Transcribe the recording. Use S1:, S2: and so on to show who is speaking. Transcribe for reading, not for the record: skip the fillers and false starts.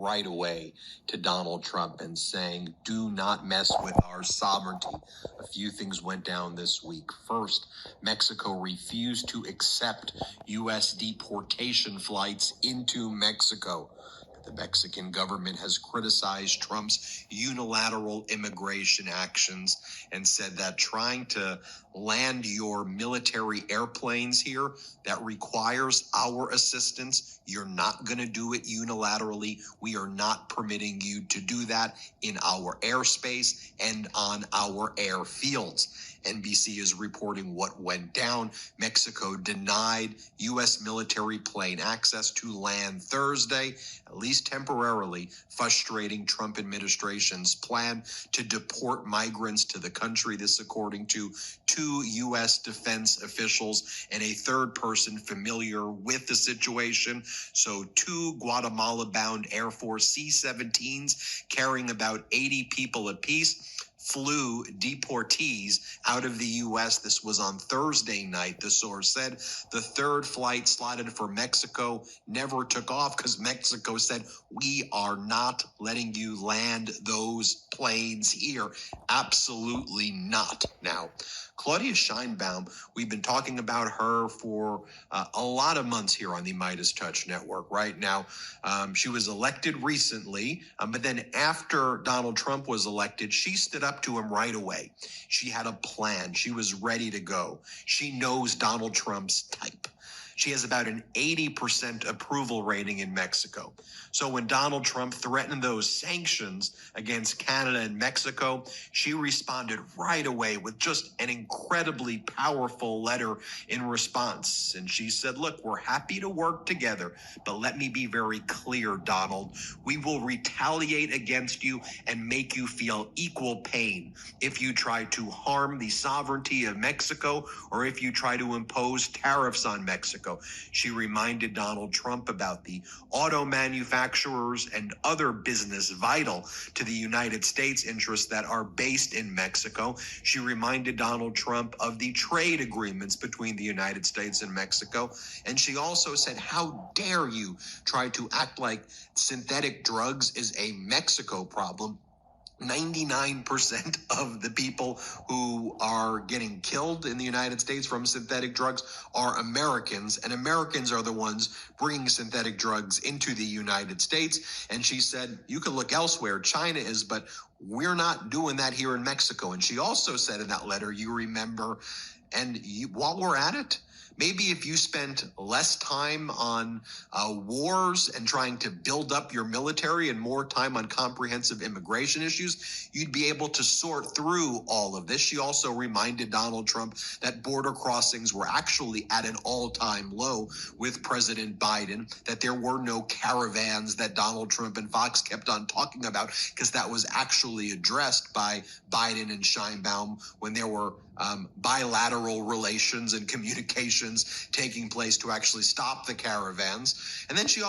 S1: right away to Donald Trump and saying, do not mess with our sovereignty. A few things went down this week. First, Mexico refused to accept U.S. deportation flights into Mexico. The Mexican government has criticized Trump's unilateral immigration actions and said that trying to land your military airplanes here that requires our assistance, you're not going to do it unilaterally. We are not permitting you to do that in our airspace and on our airfields. NBC is reporting what went down. Mexico denied U.S. military plane access to land Thursday, at least temporarily, frustrating Trump administration's plan to deport migrants to the country. This, according to two U.S. defense officials and a third person familiar with the situation. So two Guatemala-bound Air Force C-17s carrying about 80 people apiece flew deportees out of the U.S. This was on Thursday night, the source said. The third flight slotted for Mexico never took off because Mexico said, we are not letting you land those planes here. Absolutely not. Now, Claudia Sheinbaum, we've been talking about her for a lot of months here on the Midas Touch Network. Right now, she was elected recently, but then after Donald Trump was elected, she stood up to him right away. She had a plan. She was ready to go. She knows Donald Trump's type. She has about an 80% approval rating in Mexico. So when Donald Trump threatened those sanctions against Canada and Mexico, she responded right away with just an incredibly powerful letter in response. And she said, look, we're happy to work together, but let me be very clear, Donald. We will retaliate against you and make you feel equal pain if you try to harm the sovereignty of Mexico or if you try to impose tariffs on Mexico. She reminded Donald Trump about the auto manufacturers and other business vital to the United States interests that are based in Mexico. She reminded Donald Trump of the trade agreements between the United States and Mexico. And she also said, how dare you try to act like synthetic drugs is a Mexico problem? 99% of the people who are getting killed in the United States from synthetic drugs are Americans, and Americans are the ones bringing synthetic drugs into the United States. And she said, you can look elsewhere, China is, but we're not doing that here in Mexico. And she also said in that letter, you remember, while we're at it, maybe if you spent less time on wars and trying to build up your military and more time on comprehensive immigration issues, you'd be able to sort through all of this. She also reminded Donald Trump that border crossings were actually at an all-time low with President Biden, that there were no caravans that Donald Trump and Fox kept on talking about, because that was actually addressed by Biden and Sheinbaum when there were bilateral relations and communications taking place to actually stop the caravans. And then she